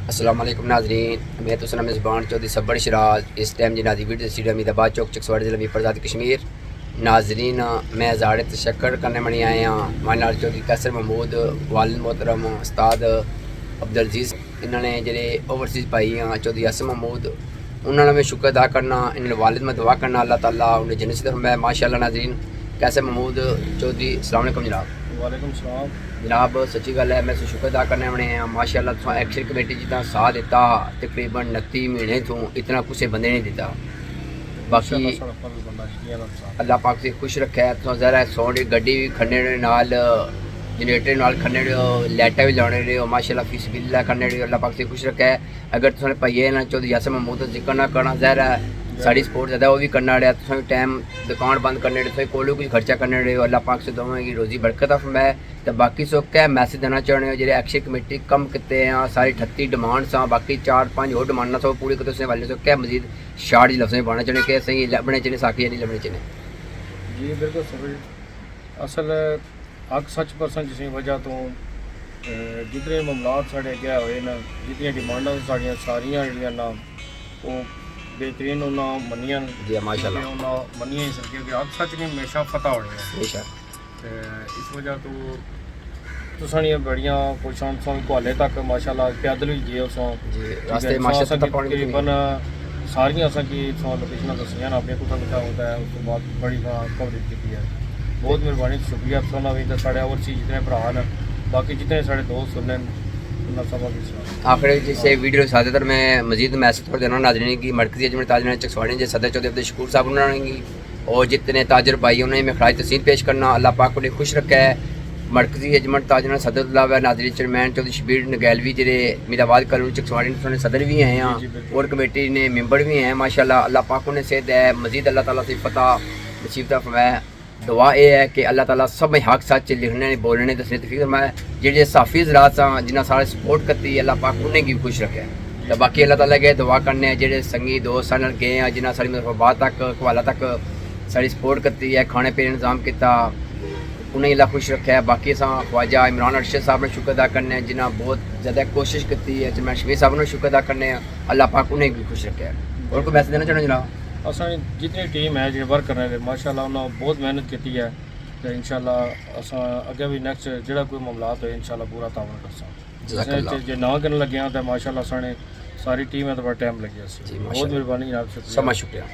अस्सलाम वालेकुम नाज़रीन, मैं तो सना मेज़बान चौधरी सब्बर शराज इस टाइम जनादी वीडियो स्टूडियो अमीदाबाद चौक चकसवाड़ ज़िला मीरपुर आज़ाद कश्मीर। नाज़रीन मैं ज़ाड़े तशक्कर करने मनी आए हैं माए नाल चौधरी कैसर महमूद वालिद मोहतरम उस्ताद अब्दुल अजीज़ इन्होंने जेह्ड़े ओवरसीज़ भाई हैं चौधरी हसन महमूद उन्होंने मैं शुक्र अदा करना, इन वालिद में दुआ करना अल्लाह ताला उन्हें जन्नत से फरमाए। माशाअल्लाह नाज़रीन कैसर महमूद चौधरी अस्सलाम वालेकुम जनाब। वालेकुम सलाम जनाब सच्ची गल है, मैं शुक्र अदा करने बने हैं माशाअल्लाह तुम एक्शन कमेटी जितना साथ दिता तकरीबन 29 महीने तो इतना कुछ बंदे नहीं दिता। बाकी अल्लाह पाक से खुश रखे तो जरा सौ दी गड्डी भी खन्ने नाल जनरेटर नाल खन्ने लाइटा भी लाने रहे माशाअल्लाह फीसबिल्ला करने अल्लाह पाक से खुश रखे। अगर तुम भाइये ना चौधरी यासर महमूद जिक्र ना करना जहरा साड़ी स्पोर्ट ज़्यादा वो भी करना रहा तुम टाइम दुकान बंद करने रहे कोई कुछ खर्चा करने रहे अल्लाह पाक से दोवें की रोज़ी बरकत फरमाए। तो बाकी सो क्या मैसेज देना चाहने हो जो एक्शन कमेटी कम किते हैं सारी 38 डिमांड्स हैं बाकी 4-5 और डिमांडा सो पूरी करते वाले सो क्या मजीद शार्ट जी लफ्ज़ पाना चाहने कि सही लभने चाहिए साखी नहीं लभने चाहिए। जी बिल्कुल सही असल हक सच परसेंट जिस वजह तो जितने मामलात साढ़े अगे हुए न जितनी डिमांडा साड़ियाँ सारियाँ जड़ियाँ ना वो बेहतरीन उन्होंने मनिया जी माशाअल्लाह उन्होंने मनिया ही सके कि हक सच नहीं हमेशा फतह होने इस वजह तो साड़ियाँ बड़ियाँ कोशिशां हाले तक माशाअल्लाह पैदल भी गए उस तकरीबन सारियां असेंगी लोकेशन दसियां अपने कुत्थें कुत्थें होता है उस तो बाद बड़ी कवरेज की है। बहुत मेहरबानी शुक्रिया तुम भी तो साढ़े ओवरसीज जितने भरा न बाकी जितने साढ़े दोस्त सुनने आखिर जैसे वीडियो ज़्यादातर मैं मजीद मैसेज थोड़ा देना नाज़रीन की मरकज़ी अजमेर ताजर चकसवाड़ी जैसे सदर चौधरी अब्दुल शकूर साहब उन्होंने और जितने ताजर भाई उन्हें मैं खराज तहसीन पेश करना अल्लाह पाक को खुश रखा है। मरकज़ी अजमेर ताजर सदर नाज़रीन चेयरमैन चौधरी शबीर नगैलवी जेरे मीराबाद कॉलोनी चकसवाड़ी सदर भी हैं और कमेटी ने मेंबर भी हैं माशाअल्लाह। अल्लाह पाक उन्हें सेहत है मजीद अल्लाह ताला से फतह नसीब फरमाए। दुआ यह है कि अल्लाह ताला सब हक सच लिखने बोलने दसने तफीक फरमाए। जेडे साफ़ी हज़रात जिन्हें सारे सपोर्ट करती अल्लाह पाक उन्हें भी खुश रखे। तो बाकी अल्लाह ताला के दुआ करने जेडे संगी दोस्त गए हैं जिन्हें सारी मतलब बात तक हवाला तक सारी सपोर्ट करती है खाने पीने इंतजाम किया उन्हें अल्लाह खुश रखे है। बाकी अस ख्वाजा इमरान अरशद साहब ने शुक्र अदा करने जिन्हें बहुत ज़्यादा कोशिश की है मैं शबीर साहब ने शुक्र अदा करने अल्लाह पाक उन्हें भी खुश रखे। और कोई मैसेज देना चाहना जनाब? असा जितनी टीम है जो वर्क करने माशाअल्लाह उन्होंने बहुत मेहनत की है तो इंशाअल्लाह अस अगे भी नैक्सट जो कोई मामलात हो इंशाअल्लाह पूरा तावन कर जो ना करने लगे तो माशाअल्लाह सारी टीम है तो बड़ा टाइम लगे। बहुत मेहरबानी जनाब, शुक्रिया।